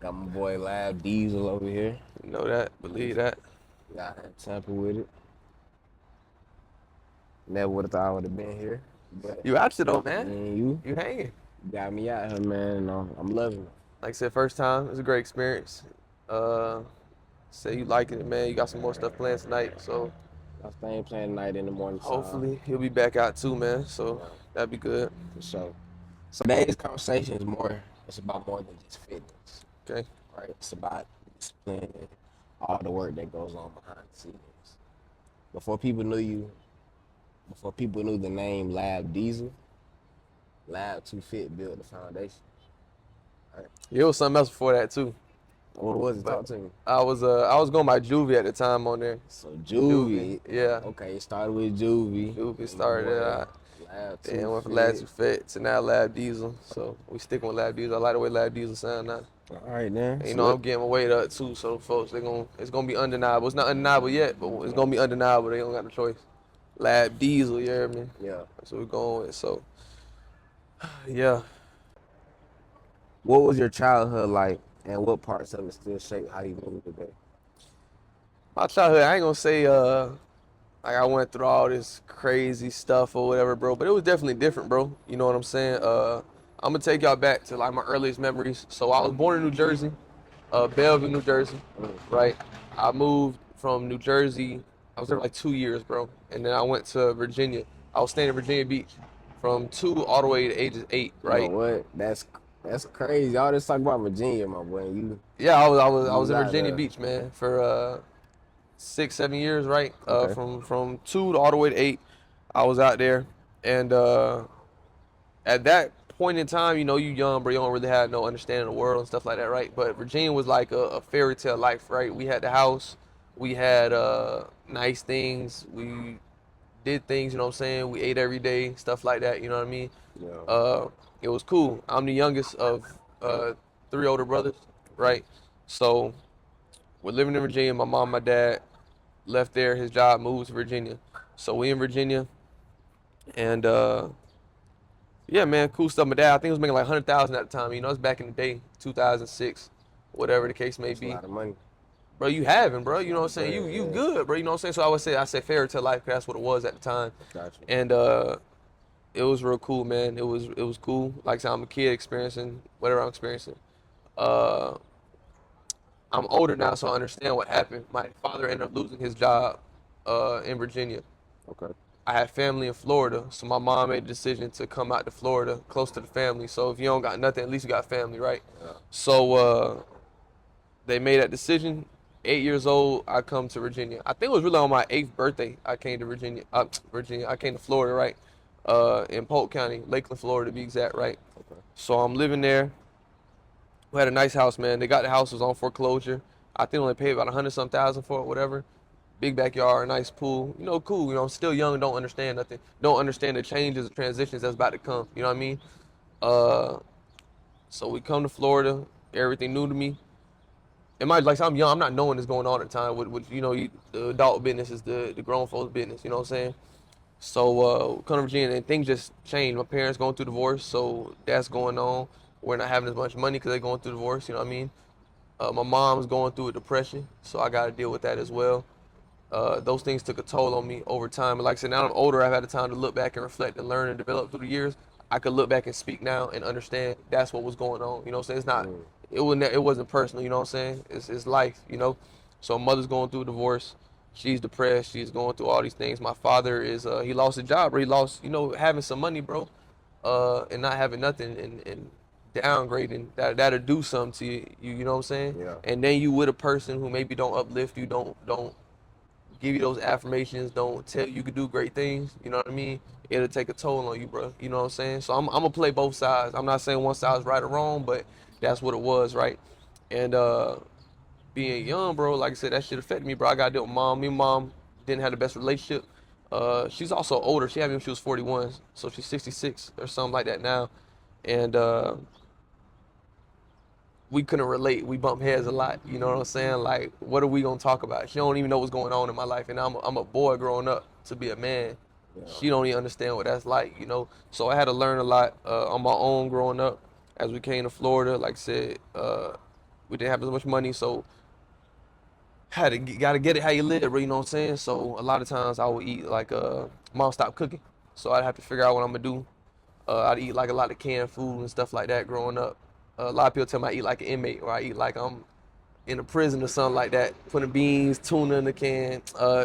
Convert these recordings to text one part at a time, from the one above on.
Got my boy Labdiezel over here. You know that, believe that. Got had temper with it. Never would have thought I would have been here. But You out though, me man. and you You hanging. got me out here, man. And I'm loving it. Like I said, first time. It was a great experience. Uh, say you liking it, man. You got some more stuff planned tonight, so I staying playing tonight in the morning time. hopefully he'll be back out too, man. So Yeah, that'd be good. for sure. So today's conversation is more. It's about more than just fitness, Okay. right? It's about discipline and all the work that goes on behind the scenes. Before people knew you, before people knew the name Labdiezel, Lab 2 Fit built the foundation. Right? It was something else before that too. What was it? But Talk to me. I was going by Juvie at the time on there. So Juvie, Juvie, yeah. okay, it started with Juvie. Juvie And my started it boy out. Lab Then 2 went from Lab Fit. 2 Fit to now Labdiezel. So we sticking with Labdiezel. I like the way Labdiezel sound now. All right, then. And, you So know, let, I'm getting my weight up too, so folks, it's gonna be undeniable. It's not undeniable yet, but it's gonna be undeniable. They don't got no choice. Lab Diesel, you hear me? yeah. That's what we're going with. So, yeah, What was your childhood like, and what parts of it still shape how you move today? my childhood, I ain't gonna say like I went through all this crazy stuff or whatever, bro, but it was definitely different, bro. You know what I'm saying? I'm gonna take y'all back to like my earliest memories. So I was born in New Jersey, Bellevue, New Jersey, right? I moved from New Jersey. I was there like 2 years, bro, and then I went to Virginia. I was staying in Virginia Beach from 2 all the way to ages 8, You know right? what? That's crazy. Y'all just talk about Virginia, my boy. Yeah, I You was was in out Virginia there. Beach, man, for 6, 7 years, right? Okay. From 2 to all the way to 8, I was out there, and at that point in time, you know, you young, bro, you don't really have no understanding of the world and stuff like that, right? But Virginia was like a fairy tale life, right? We had the house, we had nice things, we did things, you know what I'm saying? We ate every day, stuff like that, you know what I mean? Yeah. Uh, it was cool. I'm the youngest of 3 older brothers, right? So we're living in Virginia. My mom, my dad left there. His job moved to Virginia. So we in Virginia, and yeah, man, cool stuff. My dad, I think, he was making like 100,000 at the time. You know, it's back in the day, 2006, whatever the case may That's a be. lot of money. Bro, you having, bro. That's a You know lot what I'm of saying? You bread. good, bro. You know what I'm saying? So I say fairy tale life, 'cause that's what it was at the time. Yeah. Gotcha. And it was real cool, man. It was cool. Like I said, I'm a kid experiencing whatever I'm experiencing. Uh, I'm older now, so I understand what happened. My father ended up losing his job in Virginia. Okay. I had family in Florida, so my mom made the decision to come out to Florida, close to the family. So if you don't got nothing, at least you got family, right? Yeah. So they made that decision. 8 years old, I come to Virginia. I think it was really on my 8th birthday I came to Virginia. Virginia, I came to Florida, right? In Polk County, Lakeland, Florida, to be exact, right? Okay. So I'm living there. We had a nice house, man. They got the house was on foreclosure. I think only paid about 100 some thousand for it, whatever. Big backyard, nice pool. You know, cool. You know, I'm still young and don't understand nothing. Don't understand the changes, the transitions that's about to come. You know what I mean? Uh, so we come to Florida. Everything new to me. It might like I'm young. I'm not knowing what's going on at the time. With you know, the adult business is the grown folks' business. You know what I'm saying? So come to Virginia and things just changed. My parents going through divorce, so that's going on. We're not having as much money because they're going through divorce. You know what I mean? My mom's going through a depression, so I got to deal with that as well. Those things took a toll on me over time. And like I said, now I'm older. I've had the time to look back and reflect and learn and develop through the years. I could look back and speak now and understand that's what was going on. You know what I'm saying? It's not. Mm. It wasn't personal. You know what I'm saying? It's life. You know. So mother's going through a divorce. She's depressed. She's going through all these things. My father is he lost a job, or he lost having some money, bro, and not having nothing and downgrading that'll do something to you. You know what I'm saying? Yeah. And then you with a person who maybe don't uplift you, don't give you those affirmations, don't tell you can do great things, you know what I mean? It'll take a toll on you, bro. You know what I'm saying? So I'm gonna play both sides. I'm not saying one side's right or wrong, but that's what it was, right? And being young, bro, like I said, that shit affected me, bro. I got to deal with mom. Me and mom didn't have the best relationship. She's also older. She had me when she was 41, so she's 66 or something like that now. And we couldn't relate. We bump heads a lot. You know what I'm saying? Like, what are we gonna talk about? She don't even know what's going on in my life, and I'm a boy growing up to be a man. Yeah. She don't even understand what that's like, you know. So I had to learn a lot on my own growing up. As we came to Florida, like I said, We didn't have as much money, so gotta get it how you live, bro. You know what I'm saying? So a lot of times I would eat like mom stopped cooking, so I'd have to figure out what I'm gonna do. I'd eat like a lot of canned food and stuff like that growing up. A lot of people tell me I eat like an inmate, or I eat like I'm in a prison or something like that. Putting beans, tuna in the can,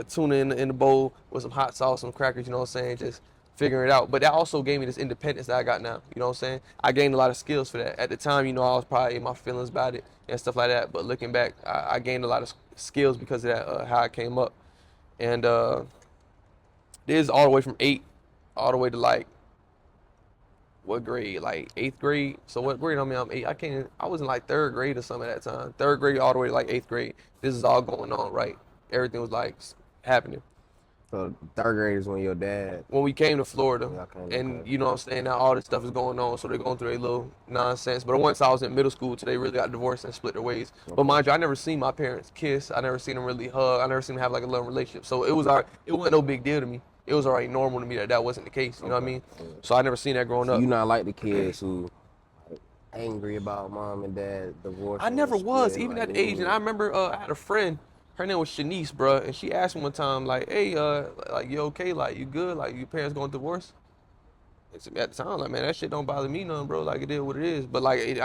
tuna in the bowl with some hot sauce, some crackers. You know what I'm saying? Just figuring it out. But that also gave me this independence that I got now. You know what I'm saying? I gained a lot of skills for that. At the time, you know, I was probably in my feelings about it and stuff like that. But looking back, I gained a lot of skills because of that, how I came up. And this is all the way from 8 all the way to like what grade? Like 8th grade. So what grade? I mean, I'm 8. I was in like 3rd grade or something at that time. 3rd grade all the way to like 8th grade. This is all going on, right? Everything was like happening. So 3rd grade is when your dad. When we came to Florida, and Okay. you know what I'm saying, now all this stuff is going on, so they're going through a little nonsense. But once I was in middle school, they really got divorced and split their ways. But Okay. mind you, I never seen my parents kiss. I never seen them really hug. I never seen them have like a loving relationship. So it wasn't no big deal to me. It was already normal to me that wasn't the case. You know what I mean? Yeah. So I never seen that growing So up. you not like the kids who like, angry about mom and dad I divorcing and never was, splitting, even like at the age. And I remember I had a friend, her name was Shanice, bro, and she asked me one time, like, hey, like, you okay? Like, you good? Like, your parents going through divorce? And at the time, like, man, that shit don't bother me none, bro. Like, it is what it is. But, like,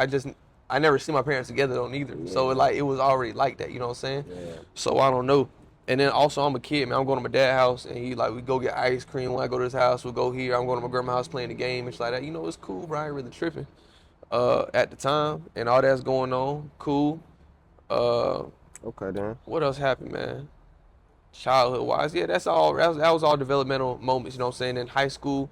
I never see my parents together, though, neither. Yeah. So, it was already like that, you know what I'm saying? Yeah. So, I don't know. And then also, I'm a kid, man. I'm going to my dad's house, and we go get ice cream. When I go to his house, we'll go here. I'm going to my grandma's house playing the game and shit like that. You know, it's cool, bro. I ain't really tripping at the time, and all that's going on. Cool. Uh, Okay then. what else happened, man? Childhood wise, yeah, that's all. That was all developmental moments. You know what I'm saying? In high school,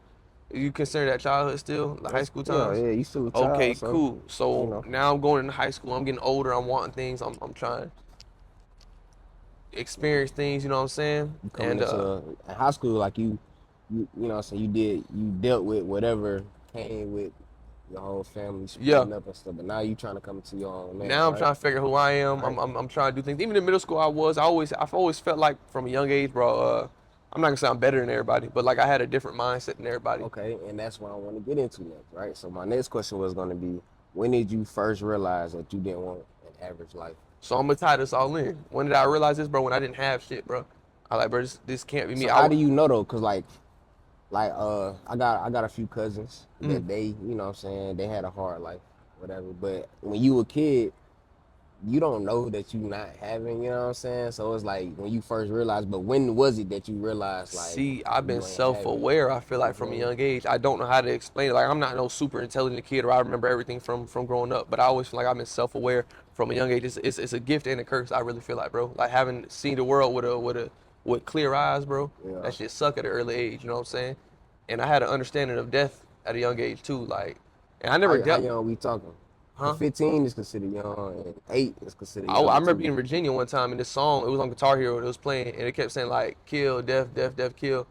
you consider that childhood still, the high school Yeah, times? yeah. You still a Okay, child, so cool. you So know. now I'm going into high school. I'm getting older. I'm wanting things. I'm trying to experience things. You know what I'm saying? You coming And into high school like you know, so you dealt with whatever came with your whole family yeah. splitting up and stuff. But now you trying to come to your own man, Now I'm right? trying to figure who I am. Right. I'm trying to do things. Even in middle school, I've always felt like from a young age, bro. I'm not gonna say I'm better than everybody, but like I had a different mindset than everybody. Okay, and that's what I want to get into next, right? So my next question was going to be, when did you first realize that you didn't want an average life? So I'm gonna tie this all in. When did I realize this, bro? When I didn't have shit, bro. I like, bro, this can't be me. So how do you know though? Cause I got a few cousins that they, you know what I'm saying, they had a hard life, whatever. But when you a kid, you don't know that you not having, you know what I'm saying? So it's like when you first realized, but when was it that you realized like See, I've been you ain't having? self-aware. I feel like from a Mhm. young age, I don't know how to explain it. Like I'm not no super intelligent kid, or I remember everything from growing up. But I always feel like I've been self-aware from a young age. It's a gift and a curse. I really feel like, bro. Like having seen the world with clear eyes, bro. Yeah. That shit suck at an early age. You know what I'm saying? And I had an understanding of death at a young age too. Like, and I never How dealt. young we talking? Huh? 15 is considered young, and 8 is considered I young remember too. being in Virginia one time and this song, it was on Guitar Hero, it was playing, and it kept saying like kill, death, death, death, kill.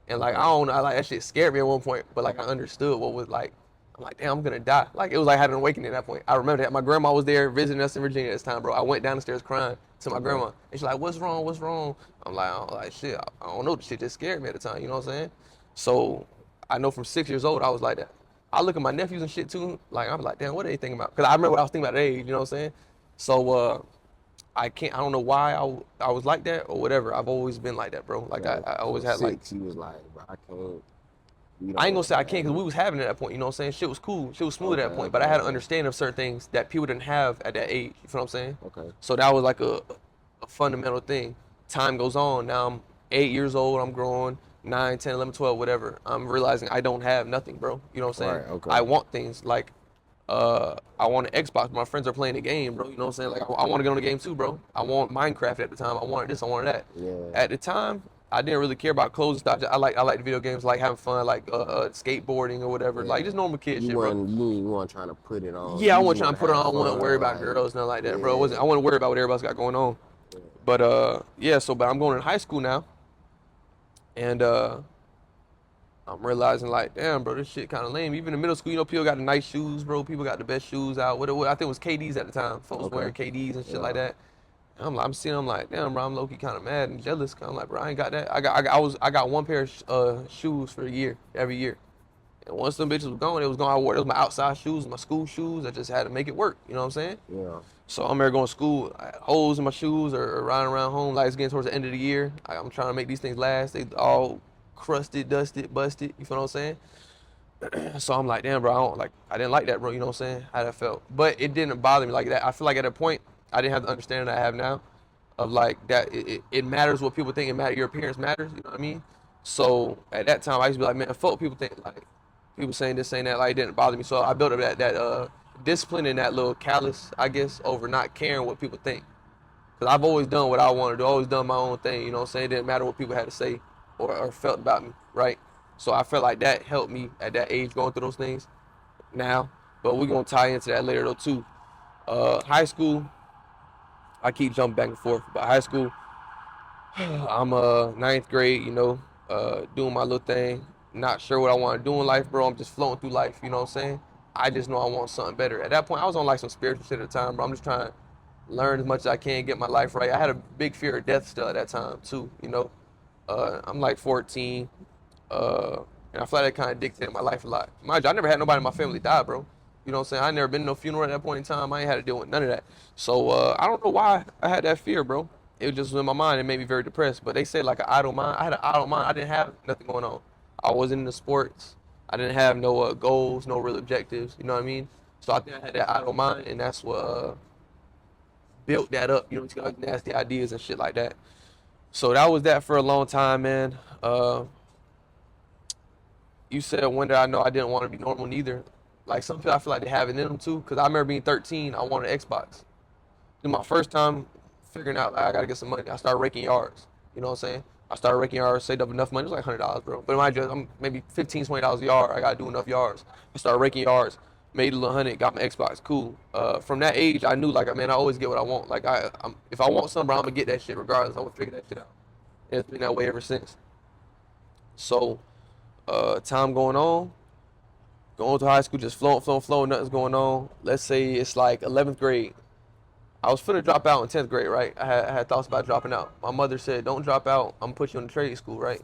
And like I Okay. don't know, I like that shit scared me at one point, but like I understood what was like I'm like, damn, I'm gonna die. Like it was like having an awakening at that point. I remember that my grandma was there visiting us in Virginia at this time, bro. I went down the stairs crying to my grandma. And she's like, what's wrong? What's wrong? I'm like, shit, I don't know. The shit just scared me at the time, you know what I'm saying? So I know from 6 years old I was like that. I look at my nephews and shit too, like I'm like, damn, what are they thinking about? Cause I remember what I was thinking about at age, you know what I'm saying? So I don't know why I was like that or whatever. I've always been like that, bro. Like So I always from had like 6, he was like, bro, I can't. We I ain't gonna don't say I have can't because we it. was having it at that point. You know what I'm saying? Shit was cool. Shit was smooth Okay, at that point. But I okay, had an okay, understanding of certain things that people didn't have at that age. You feel what I'm saying? okay. So that was like a fundamental thing. Time goes on. Now I'm 8 years old. I'm growing. 9, 10, 11, 12, whatever. I'm realizing I don't have nothing, bro. You know what I'm saying? Right, okay. I want things like I want an Xbox. My friends are playing the game, bro. You know what I'm saying? Like I want to get on the game too, bro. I want Minecraft at the time. I wanted this. I wanted that. Yeah. At the time, I didn't really care about clothes and stuff. I like the video games, like having fun, like skateboarding or whatever, like Yeah. just normal kid You shit, bro. weren't trying to put it on. Yeah, I You just wasn't trying want to to put it have on. I wasn't worried fun, about like, girls, nothing like that, bro. I yeah. wasn't worried about what everybody's got going on. But yeah. So, but I'm going to high school now, and I'm realizing like, damn, bro, this shit kind of lame. Even in middle school, you know, people got the nice shoes, bro. People got the best shoes out. What I think it was KDs at the time. Folks Okay. wearing KDs and shit like Yeah. that. I'm seeing, I'm like, damn, bro, I'm low key kind of mad and jealous. 'Cause I'm like, bro, I ain't got that. I got one pair of shoes for a year, every year. And once them bitches was gone, it was gone. I wore, it was my outside shoes, my school shoes. I just had to make it work. You know what I'm saying? Yeah. So I'm there going to school, I had holes in my shoes or riding around home. Like it's getting towards the end of the year. I'm trying to make these things last. They all crusted, dusted, busted. You feel what I'm saying? So I'm like, damn, bro, I didn't like that, bro. You know what I'm saying? How that felt, but it didn't bother me like that. I feel like at a point, I didn't have the understanding I have now, of like that it matters what people think. It matters. Your appearance matters. You know what I mean? So at that time, I used to be like, man, fuck people think. Like people saying this, saying that. Like it didn't bother me. So I built up that discipline and that little callous, I guess, over not caring what people think. Cause I've always done what I wanted to do. Always done my own thing. You know what I'm saying? It didn't matter what people had to say or felt about me, right? So I felt like that helped me at that age going through those things now. But we're gonna tie into that later though too. High school, I keep jumping back and forth. But high school, I'm ninth grade, you know, doing my little thing. Not sure what I want to do in life, bro. I'm just floating through life, you know what I'm saying? I just know I want something better. At that point, I was on like some spiritual shit at the time, bro. I'm just trying to learn as much as I can, get my life right. I had a big fear of death still at that time too, you know. I'm like 14, and I feel like that kind of dictated my life a lot. Mind you, I never had nobody in my family die, bro. You know what I'm saying? I never been to no funeral at that point in time. I ain't had to deal with none of that. So I don't know why I had that fear, bro. It just was in my mind. It made me very depressed. But they say like an idle mind. I had an idle mind. I didn't have nothing going on. I wasn't into sports. I didn't have no goals, no real objectives. You know what I mean? So I think I had that idle mind, and that's what built that up. You know, got nasty ideas and shit like that. So that was that for a long time, man. You said when did I know I didn't want to be normal neither? Like some people I feel like they have it in them too. Cause I remember being 13, I wanted an Xbox. My first time figuring out like, I gotta get some money. I started raking yards. You know what I'm saying? I started raking yards, saved up enough money. It was like $100, bro. But mind you, I'm maybe $15, $20 a yard. I gotta do enough yards. I started raking yards, made a little hundred, got my Xbox. Cool. From that age, I knew like, man, I always get what I want. Like if I want something, bro, I'm gonna get that shit regardless. I'm gonna figure that shit out. And it's been that way ever since. So, time going to high school, just flowing, nothing's going on. Let's say it's like 11th grade. I was finna drop out in 10th grade, right? I had thoughts about dropping out. My mother said, don't drop out. I'm gonna put you in the trade school, right?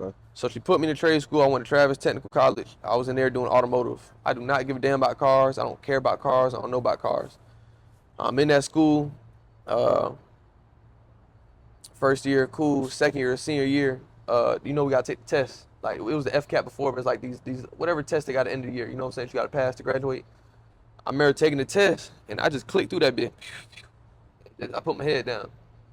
Okay. So she put me in the trade school. I went to Travis Technical College. I was in there doing automotive. I do not give a damn about cars. I don't care about cars. I don't know about cars. I'm in that school. Uh, First year, cool. Second year, senior year, we gotta take the test. Like it was the FCAT before, but it's like these whatever tests they got at the end of the year. You know what I'm saying? You gotta pass to graduate. I remember taking the test and I just clicked through that bit. I put my head down,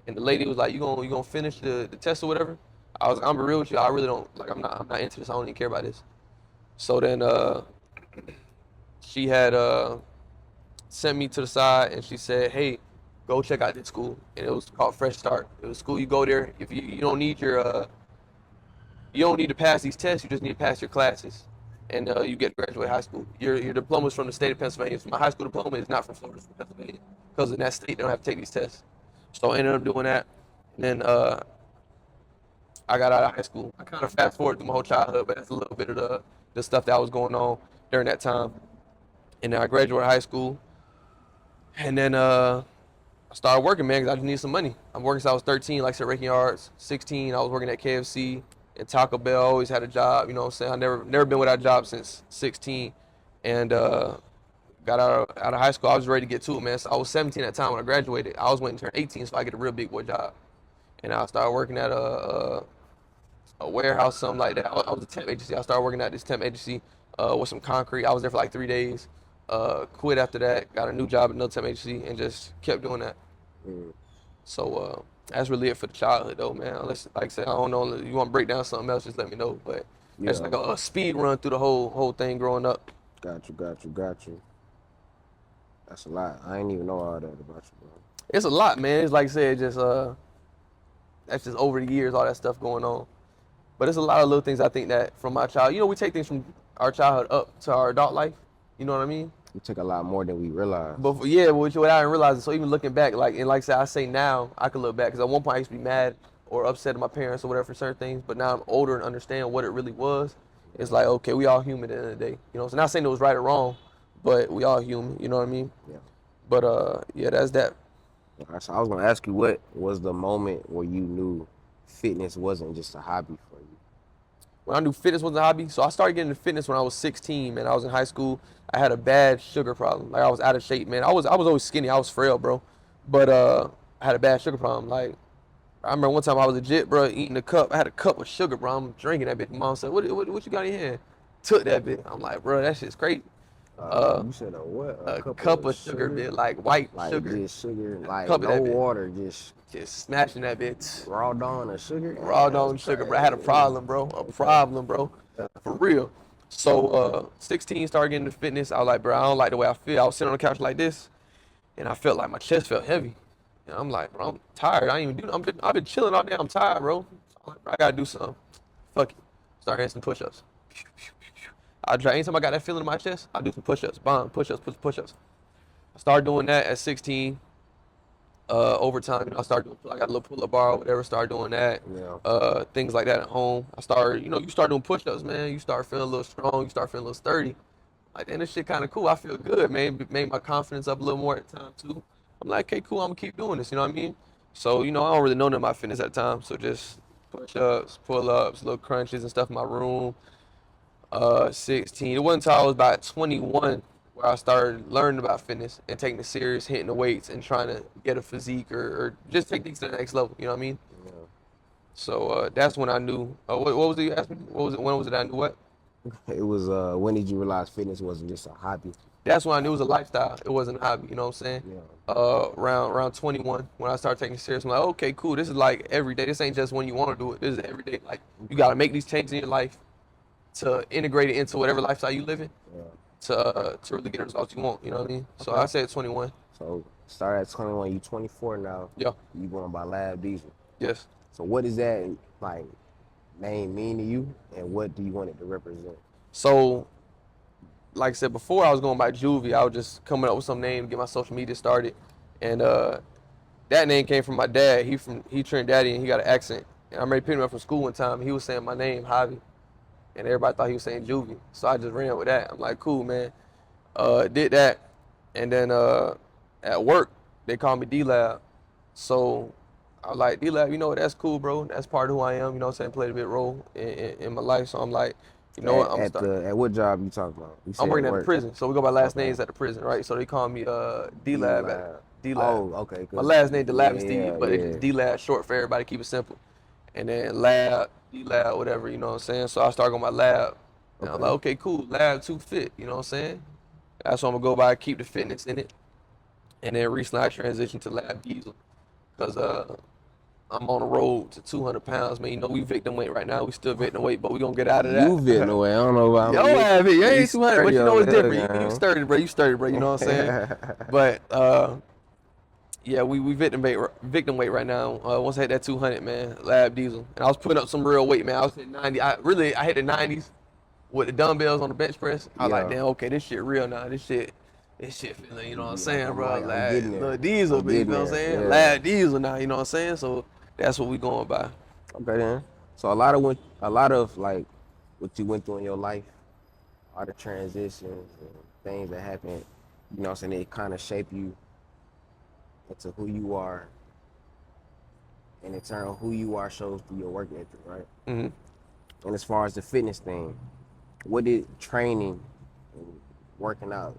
and the lady was like, "You gonna finish the test or whatever?" I'm real with you. I really don't like. I'm not into this. I don't even care about this. So then she had sent me to the side and she said, "Hey, go check out this school." And it was called Fresh Start. It was school. You go there if you don't need you don't need to pass these tests. You just need to pass your classes, and you get to graduate high school. Your diploma is from the state of Pennsylvania. So my high school diploma is not from Florida, it's from Pennsylvania, because in that state they don't have to take these tests. So I ended up doing that, and then I got out of high school. I kind of fast forward through my whole childhood, but that's a little bit of the stuff that was going on during that time. And then I graduated high school, and then I started working, man, because I just needed some money. I'm working since I was 13, like I said, raking yards. 16, I was working at KFC and Taco Bell. Always had a job, you know what I'm saying? I never been without a job since 16, and got out of high school. I was ready to get to it, man. So I was 17 at the time when I graduated. I was waiting to turn 18 so I get a real big boy job, and I started working at a warehouse, something like that. I was a temp agency. I started working at this temp agency with some concrete. I was there for like 3 days. Quit after that. Got a new job at another temp agency and just kept doing that. Mm. So that's really it for the childhood, though, man. Unless, like I said, I don't know. You want to break down something else? Just let me know. But that's Yeah. like a speed run through the whole thing growing up. Got you. That's a lot. I ain't even know all that about you, bro. It's a lot, man. It's like I said, just that's just over the years, all that stuff going on. But it's a lot of little things I think that from my child. We take things from our childhood up to our adult life. You know what I mean? We took a lot more than we realized. But yeah, what I didn't realize. So even looking back, like I said, I say now I can look back because at one point I used to be mad or upset at my parents or whatever for certain things. But now I'm older and understand what it really was. It's like, okay, we all human at the end of the day. So not saying it was right or wrong, but we all human. You know what I mean? Yeah. But yeah, that's that. So I was gonna ask you, what was the moment where you knew fitness wasn't just a hobby for you? when I knew fitness was a hobby. So I started getting into fitness when I was 16, man. I was in high school. I had a bad sugar problem. Like I was out of shape, man. I was always skinny. I was frail, bro. But I had a bad sugar problem. Like I remember one time I was legit, bro, eating a cup. I had a cup of sugar, bro. I'm drinking that bit. Mom said, what you got in your hand? Took that bit. I'm like, bro, that shit's crazy. You said a what? A A cup cup of of sugar, sugar? bit, like white Like sugar. just sugar, like Cup of no that bit. water, just Just smashing that bit. raw dawn of sugar? Raw Man, that's dog sugar, bro. I had a crazy. problem, bro. A Okay. problem, bro. For real. So 16 started getting into fitness. I was like, bro, I don't like the way I feel. I was sitting on the couch like this, and I felt like my chest felt heavy. And I'm like, bro, I'm tired. I ain't even do. I've been chilling all day. I'm tired, bro. So I'm like, bro, I gotta do something. Fuck it. Start hitting some push-ups. I try anytime I got that feeling in my chest, I do some push-ups. Bomb, push-ups, push-ups. I started doing that at 16. Over time, I started doing, I got a little pull-up bar or whatever, started doing that. Yeah. Things like that at home. I started, you start doing push-ups, man. You start feeling a little strong. You start feeling a little sturdy. Like, damn, this shit kind of cool. I feel good, man. Made my confidence up a little more at the time, too. I'm like, okay, cool. I'm going to keep doing this, you know what I mean? So, I don't really know nothing about fitness at the time. So just push-ups, pull-ups, little crunches and stuff in my room. 16. It wasn't until I was about 21 where I started learning about fitness and taking it serious, hitting the weights and trying to get a physique or just take things to the next level. You know what I mean? Yeah. So that's when I knew. What was it you asked me? What was it? When was it I knew what? It was when did you realize fitness wasn't just a hobby? That's when I knew it was a lifestyle. It wasn't a hobby. You know what I'm saying? Yeah. Around 21 when I started taking it serious. I'm like, okay, cool. This is like every day. This ain't just when you want to do it. This is every day. Like you got to make these changes in your life to integrate it into whatever lifestyle you live in. Yeah. To really get the results you want. You know what I mean? So Okay. I said 21. So start at 21, you 24 now. Yeah. You going by Labdiezel. Yes. So what does that like name mean to you, and what do you want it to represent? So, like I said before, I was going by Juvie. I was just coming up with some name to get my social media started, and that name came from my dad. He Trinidadian. And he got an accent. And I remember picking him up from school one time. He was saying my name, Javi, and everybody thought he was saying Juvie. So I just ran with that. I'm like, cool, man. Did that, and then at work they called me D-Lab. So I was like, D-Lab, that's cool, bro. That's part of who I am. You know what I'm saying? Played a big role in my life. So I'm like, you know what? At what job you talking about? You I'm said working at the work. prison. So we go by last Okay. names at the prison, right? So they call me D-Lab D-Lab. D-Lab. Oh, okay. My last name, Yeah, Labdiezel, but yeah. it's D-Lab short for everybody, keep it simple. And then Lab, D-Lab, whatever, you know what I'm saying? So I started on my Lab. And I'm like, okay, cool. Lab 2 fit, you know what I'm saying? That's what I'm going to go by, keep the fitness in it. And then recently I transitioned to Labdiezel because I'm on the road to 200 pounds, man. We victim weight right now. We still victim weight, but we going to get out of that. You fitting away. I don't know about Yo, me. have it. You ain't 200, but it's different. You You sturdy, bro. You sturdy, bro. You know what I'm saying? But yeah, we victim weight right now. Once I hit that 200, man, Labdiezel, and I was putting up some real weight, man. I was hitting 90. I hit the 90s with the dumbbells on the bench press. I was like, Yeah. damn, okay, this shit real now. This shit feeling, you know what I'm saying, bro? I'm getting there. Lil Diesel, I'm you getting know what I'm there, saying? yeah. Labdiezel now, you know what I'm saying? So that's what we going by. Okay then. So a lot of like what you went through in your life, all the transitions and things that happened, you know what I'm saying, it kind of shape you into who you are, and in turn who you are shows through your work ethic, right? hmm And as far as the fitness thing, what did training and working out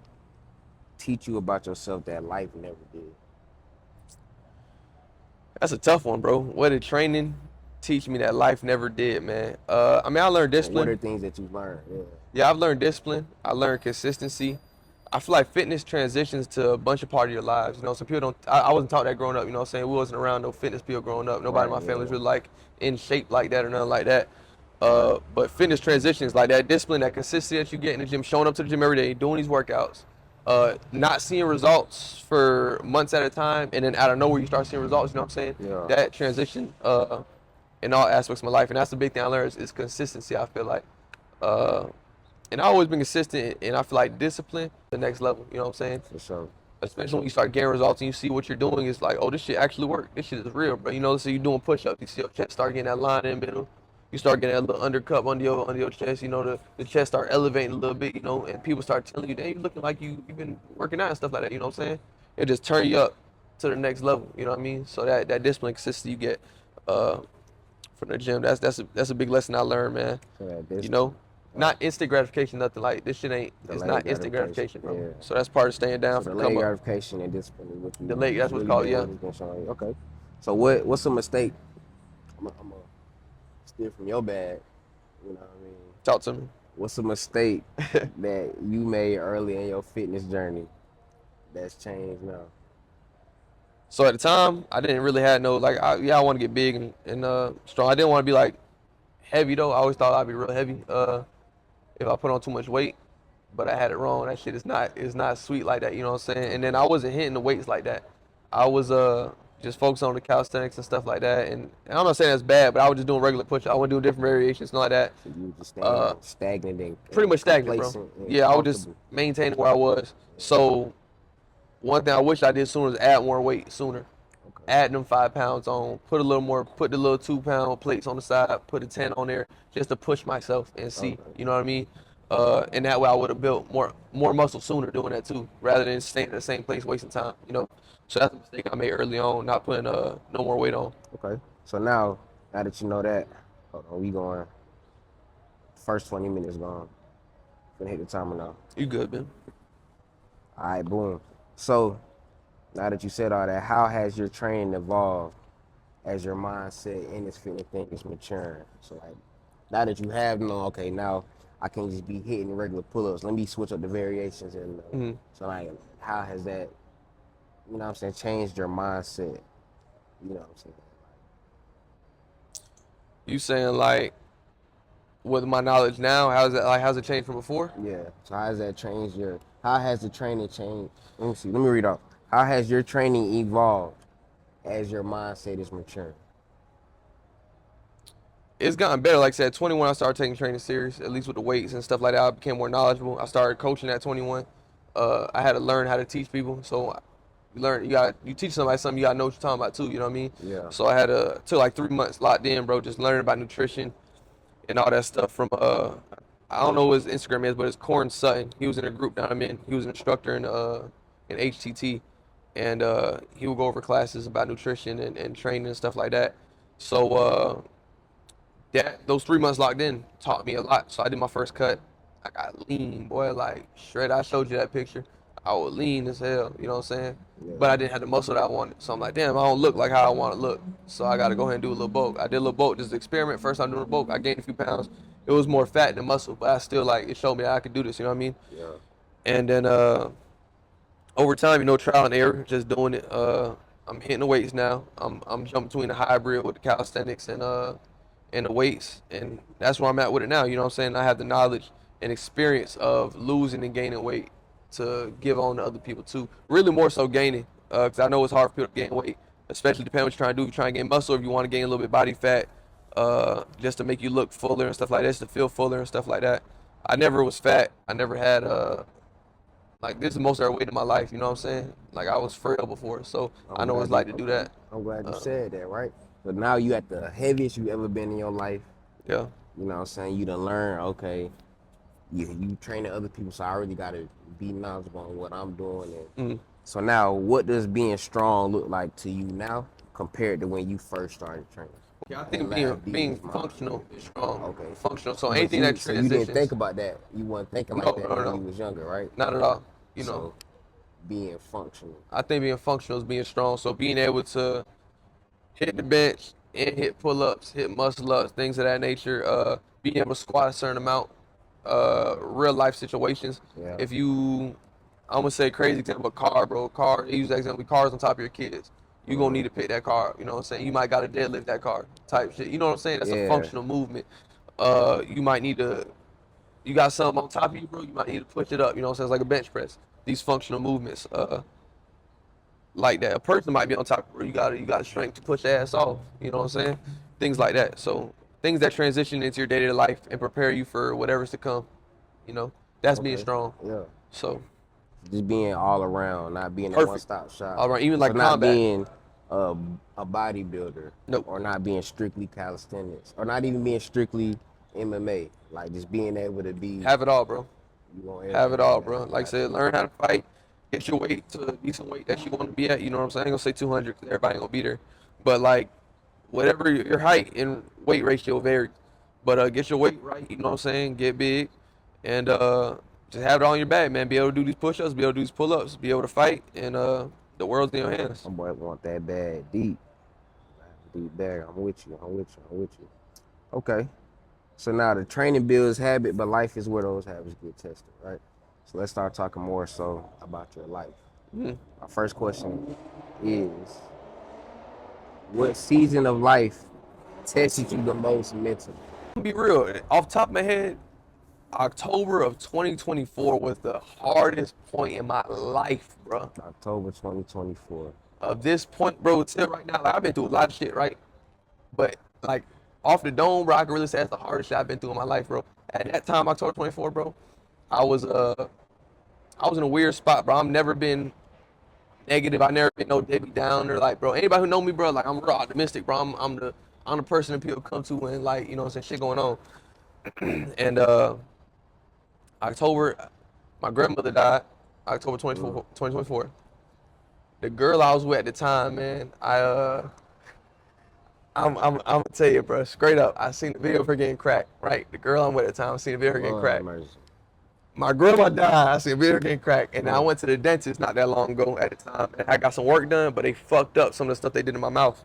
teach you about yourself that life never did? That's a tough one, bro. What did training teach me that life never did, man? I learned And what discipline. are things that you learned? Yeah. Yeah, I've learned discipline. I learned consistency. I feel like fitness transitions to a bunch of part of your lives. Some people don't. I wasn't taught that growing up. You know what I'm saying? We wasn't around no fitness people growing up. Nobody in Right, my family was yeah. really like in shape like that or nothing like that. Right. But fitness transitions like that discipline, that consistency that you get in the gym, showing up to the gym every day, doing these workouts, not seeing results for months at a time, and then out of nowhere you start seeing results. You know what I'm saying? Yeah. That transition in all aspects of my life, and that's the big thing I learned is consistency. I feel like. And I've always been consistent, and I feel like discipline, the next level, you know what I'm saying? For sure. Especially when you start getting results and you see what you're doing, it's like, oh, this shit actually worked. This shit is real, bro. So you're doing push-ups, you see your chest start getting that line in the middle. You start getting that little undercut under your chest, the chest start elevating a little bit, and people start telling you, damn, you looking like you've been working out and stuff like that, you know what I'm saying? It just turn you up to the next level, you know what I mean? So that discipline consistency you get from the gym. That's a big lesson I learned, man. So that this You know, not instant gratification, nothing like this shit ain't. It's delayed not instant gratification. gratification, bro. Yeah. So that's part of staying down So for the delayed come up. gratification and discipline is what you Delay, that's what's really called, been yeah. what it's been showing you. Okay. So what's a mistake? I'm a steal from your bag. You know what I mean? Talk to me. What's a mistake that you made early in your fitness journey that's changed now? So at the time, I didn't really have no like. I want to get big and strong. I didn't want to be like heavy though. I always thought I'd be real heavy. If I put on too much weight, but I had it wrong. That shit is not sweet like that. You know what I'm saying? And then I wasn't hitting the weights like that. I was just focused on the calisthenics and stuff like that. And I'm not saying that's bad, but I was just doing regular push. I wasn't doing different variations, not like that. So you were just Uh, staying stagnant Pretty and much stagnant, bro. complacent and Yeah, I was just comfortable. maintaining where I was. So one thing I wish I did sooner is add more weight sooner. Okay. Add them 5 pounds on, put a little more, put the little 2 pound plates on the side, put a 10 on there just to push myself and see. Okay. You know what I mean? And that way I would have built more muscle sooner doing that too, rather than staying in the same place wasting time. You know, so that's a mistake I made early on, not putting no more weight on. Okay. So now that you know that, hold on, we going. First 20 minutes gone. Gonna hit the timer now. You good, man? All right, boom. So now that you said all that, how has your training evolved as your mindset in this fitness thing is maturing? So like, now that you have known, okay, now I can just be hitting regular pull-ups. Let me switch up the variations and so like, how has that, you know what I'm saying, changed your mindset? You know what I'm saying? You saying like with my knowledge now, how's it changed from before? Yeah. So how has that changed your? How has the training changed? Let me see. Let me read off. How has your training evolved as your mindset is maturing? It's gotten better. Like I said, 21, I started taking training serious, at least with the weights and stuff like that. I became more knowledgeable. I started coaching at 21. I had to learn how to teach people. So you teach somebody something, you gotta know what you're talking about too. You know what I mean? Yeah. So I had took like 3 months locked in, bro, just learning about nutrition and all that stuff from I don't know what his Instagram is, but it's Corn Sutton. He was in a group that I'm in. He was an instructor in HTT, and he would go over classes about nutrition and training and stuff like that. So those 3 months locked in taught me a lot. So I did my first cut. I got lean, boy, like shred. I showed you that picture. I was lean as hell, you know what I'm saying? Yeah. But I didn't have the muscle that I wanted. So I'm like, damn, I don't look like how I want to look. So I got to go ahead and do a little bulk. I did a little bulk, just experiment. First time doing a bulk, I gained a few pounds. It was more fat than muscle, but I still like it showed me that I could do this. You know what I mean? Yeah. And then over time, trial and error, just doing it. I'm hitting the weights now. I'm jumping between the hybrid with the calisthenics and the weights, and that's where I'm at with it now. You know what I'm saying? I have the knowledge and experience of losing and gaining weight to give on to other people too. Really more so gaining, because I know it's hard for people to gain weight, especially depending on what you're trying to do. If you're trying to gain muscle, if you want to gain a little bit of body fat, just to make you look fuller and stuff like that, just to feel fuller and stuff like that. I never was fat. I never had like this is the most I ever weighed in my life. You know what I'm saying? Like I was frail before, so I know what it's like to do that. I'm glad you said that, right? So now you at the heaviest you ever been in your life. Yeah. You know what I'm saying? You done learn, okay, you training other people, so I really gotta be knowledgeable on what I'm doing. And so now, what does being strong look like to you now compared to when you first started training? Yeah, I think being functional is strong. Okay. Functional. So But anything that so you transitions. didn't think about that. You weren't thinking like that when you was younger, right? Not at all. You know. So being functional. I think being functional is being strong. So being able to hit the bench and hit pull-ups, hit muscle-ups, things of that nature. Being able to squat a certain amount. Real life situations. Yeah. If you, I'm gonna say crazy example, car, bro. Car. Use that example. Cars on top of your kids. You gonna need to pick that car. You know what I'm saying? You might gotta deadlift that car type shit. You know what I'm saying? That's a functional movement. You might need to. You got something on top of you, bro. You might need to push it up. You know what I'm saying? It's like a bench press. These functional movements. Like that. A person might be on top, bro. You got strength to push ass off. You know what I'm saying? Things like that. So things that transition into your day-to-day life and prepare you for whatever's to come. You know, that's being strong. Yeah. So just being all around, not being a one-stop shop. All around, even like not combat. being a bodybuilder. Nope. Or not being strictly calisthenics. Or not even being strictly MMA. Like just being able to be. Have it all, bro. Have it all, bro. Like Like I said, learn how to fight. Get your weight to a decent weight that you want to be at. You know what I'm saying? I ain't gonna say 200 because everybody ain't gonna be there. But like whatever your height and weight ratio varies. But get your weight right, you know what I'm saying? Get big and just have it on your back, man. Be able to do these push-ups, be able to do these pull-ups, be able to fight, and the world's in your hands. My boy want that bad deep. Deep bag. I'm with you. I'm with you. I'm with you. Okay. So now the training builds habit, but life is where those habits get tested, right? So let's start talking more so about your life. Mm-hmm. My first question is, what season of life tested you the most mentally? To be real, off the top of my head, October of 2024 was the hardest point in my life, bro. October 2024. Of this point, bro, till right now, like, I've been through a lot of shit, right? But like off the dome, bro, I can really say that's the hardest shit I've been through in my life, bro. At that time, October 24, bro, I was in a weird spot, bro. I've never been negative. I never been no Debbie Downer. Like, bro, anybody who know me, bro, like I'm real optimistic, bro. I'm the person that people come to when, like, you know what I'm saying, shit going on. And October, my grandmother died, October 24, 2024. The girl I was with at the time, man, I'm gonna tell you, bro, straight up. I seen the video of her getting cracked, right? The girl I'm with at the time, I seen the video of her getting cracked. My grandma died, I seen the video of her getting cracked. And I went to the dentist not that long ago at the time. And I got some work done, but they fucked up some of the stuff they did in my mouth.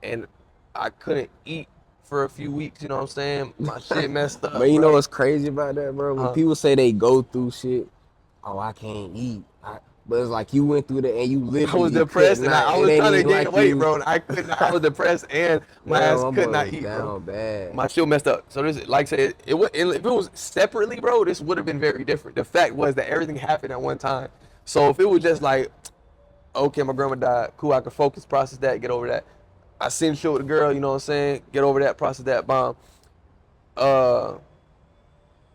And I couldn't eat for a few weeks, you know what I'm saying? My shit messed up. But you know what's crazy about that, bro? When Huh? people say they go through shit, oh, I can't eat. But it's like you went through that and you literally I was depressed and I was trying to gain like weight, bro. And I couldn't. I was depressed and my ass could not eat, bro. Bad. My shit messed up. So this, like I said, if it was separately, bro, this would have been very different. The fact was that everything happened at one time. So if it was just like, okay, my grandma died, cool, I can focus, process that, get over that. I seen shit with a girl, you know what I'm saying? Get over that, process that, bomb.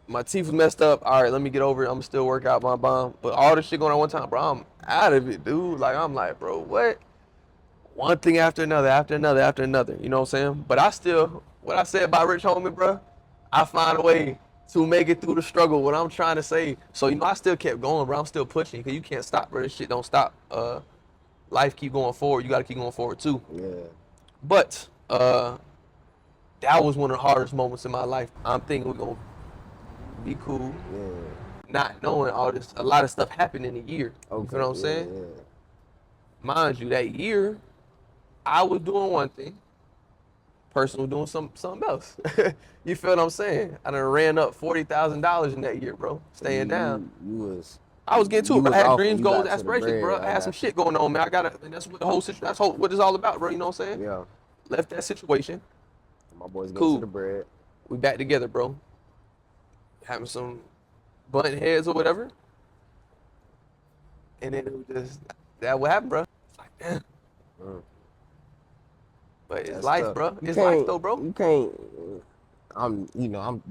My teeth was messed up. All right, let me get over it. I'm still work out my bomb. But all this shit going on one time, bro, I'm out of it, dude. Like, I'm like, bro, what? One thing after another, after another, after another. You know what I'm saying? But I still, what I said about Rich Homie, bro, I find a way to make it through the struggle, what I'm trying to say. So, you know, I still kept going, bro. I'm still pushing because you can't stop, bro. This shit don't stop. Life keep going forward. You got to keep going forward, too. Yeah. But that was one of the hardest moments in my life. I'm thinking we're going to be cool. Yeah. Not knowing all this, a lot of stuff happened in a year. Okay. You know what I'm saying? Yeah. Mind you, that year, I was doing one thing. Person was doing something else. You feel what I'm saying? I done ran up $40,000 in that year, bro. Staying down. I was getting to it, but I had dreams, goals, aspirations, bro. I had some shit going on, man. And that's what the whole situation, that's what it's all about, bro. You know what I'm saying? Yeah. Left that situation. My boys get Cool. to the bread. We back together, bro. Having some button heads or whatever. And then it was just, that what happened, bro. It's like, damn. But it's That's life, tough. bro. It's life, though, bro. You can't. I'm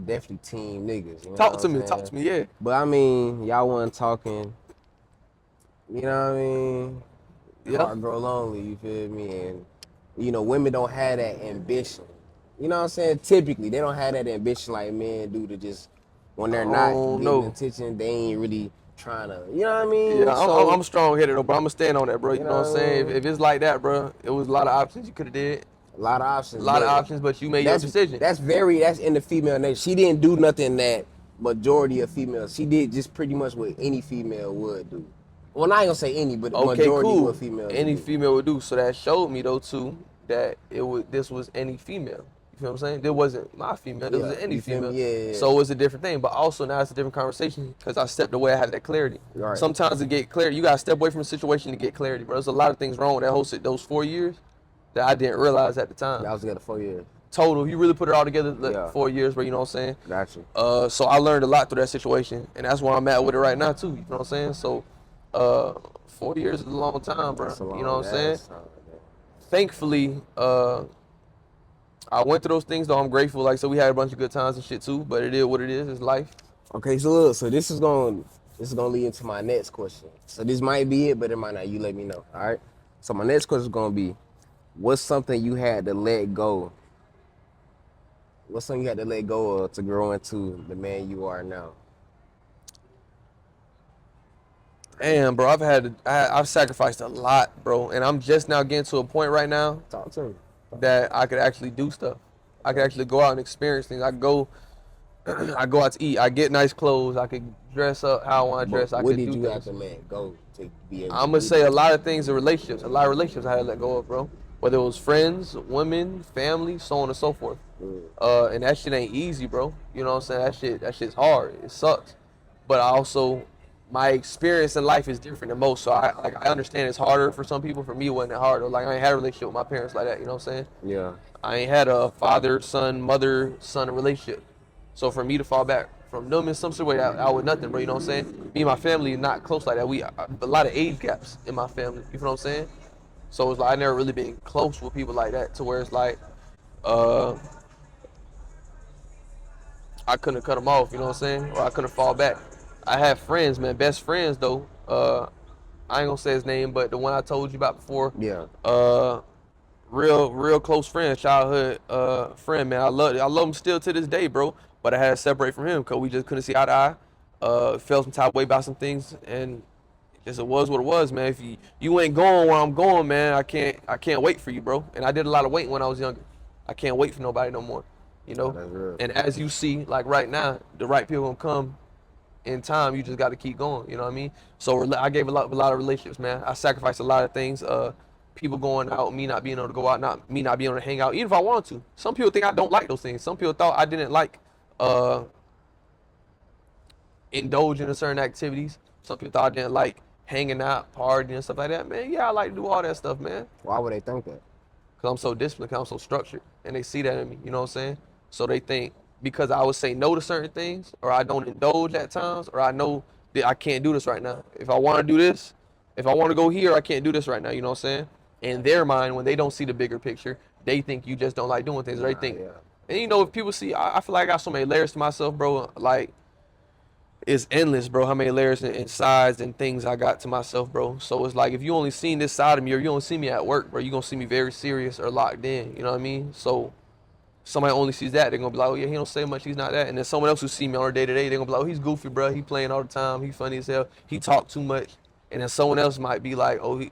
definitely team niggas. You know Talk what to I'm me, saying? talk to me, yeah. But I mean, y'all wasn't talking. You know what I mean? Yeah. Heart grow lonely. You feel me? And you know, women don't have that ambition. You know what I'm saying? Typically, they don't have that ambition like men do to just when they're not getting attention, they ain't really trying to. You know what I mean? Yeah, So, I'm strong headed though, bro. I'm gonna stand on that, bro. You know what I'm saying? I mean? If it's like that, bro, it was a lot of options you could have did. A lot of options. A lot of options, but you made your decision. That's in the female nature. She didn't do nothing that majority of females. She did just pretty much what any female would do. Well, not gonna say any, but Okay, majority cool. of females. Any do. female would do. So that showed me though too that this was any female. You feel what I'm saying? There wasn't my female. There was any female. Yeah. So it's a different thing. But also now it's a different conversation because I stepped away. I had that clarity. Right. Sometimes to get clarity, you gotta step away from a situation to get clarity, bro. There's a lot of things wrong with that whole those 4 years that I didn't realize at the time. I was together 4 years. Total, you really put it all together, like 4 years, bro. You know what I'm saying? Gotcha. So I learned a lot through that situation, and that's where I'm at with it right now too. You know what I'm saying? So, 4 years is a long time, bro. You know what I'm saying? Thankfully, I went through those things, though. I'm grateful. Like, so we had a bunch of good times and shit too. But it is what it is. It's life. Okay, so look, so this is gonna lead into my next question. So this might be it, but it might not. You let me know. All right. So my next question is gonna be, what's something you had to let go? What's something you had to let go of to grow into the man you are now? Damn, bro, I've sacrificed a lot, bro, and I'm just now getting to a point right now. Talk to me. that I could actually do stuff. I could actually go out and experience things. I go I go out to eat. I get nice clothes. I could dress up how I want to dress. But I what could did do you have things. to let go to be able to I'm gonna do say that? a lot of things in relationships. A lot of relationships I had to let go of, bro. Whether it was friends, women, family, so on and so forth. Mm. And that shit ain't easy, bro. You know what I'm saying? That shit's hard. It sucks. But I also, my experience in life is different than most. So I understand it's harder for some people. For me, it wasn't that hard. Like I ain't had a relationship with my parents like that. You know what I'm saying? Yeah. I ain't had a father, son, mother, son relationship. So for me to fall back from them in some sort of way, I would nothing, bro. You know what I'm saying? Me and my family are not close like that. We a lot of age gaps in my family. You know what I'm saying? So it's like I never really been close with people like that to where it's like uh, I couldn't cut them off. You know what I'm saying? Or I couldn't fall back. I have friends, man, best friends though. I ain't gonna say his name, but the one I told you about before. Yeah. Uh, real close friend, childhood friend, man. I love him still to this day, bro. But I had to separate from him because we just couldn't see eye to eye. Felt some type of way about some things, and just it was what it was, man. If you ain't going where I'm going, man, I can't wait for you, bro. And I did a lot of waiting when I was younger. I can't wait for nobody no more, you Oh, know. that's real. And as you see, like right now, the right people gonna come in time. You just got to keep going. You know what I mean? So I gave a lot of relationships, man. I sacrificed a lot of things. People going out, me not being able to go out, not me not being able to hang out, even if I wanted to. Some people think I don't like those things. Some people thought I didn't like uh, indulging in certain activities. Some people thought I didn't like hanging out, partying, and stuff like that. Man, yeah, I like to do all that stuff, man. Why would they think that? Because I'm so disciplined, because I'm so structured. And they see that in me, you know what I'm saying? So they think because I would say no to certain things, or I don't indulge at times, or I know that I can't do this right now. If I want to do this, if I want to go here, I can't do this right now, you know what I'm saying? In their mind, when they don't see the bigger picture, they think you just don't like doing things. Or they think, Yeah. and you know, if people see, I feel like I got so many layers to myself, bro. Like, it's endless, bro. How many layers and sides and things I got to myself, bro. So it's like if you only seen this side of me, or you only see me at work, bro, you gonna see me very serious or locked in. You know what I mean? So somebody only sees that, they're gonna be like, oh yeah, he don't say much, he's not that. And then someone else who see me on a day to day, they're gonna be like, oh, he's goofy, bro. He playing all the time. He funny as hell. He talk too much. And then someone else might be like, oh,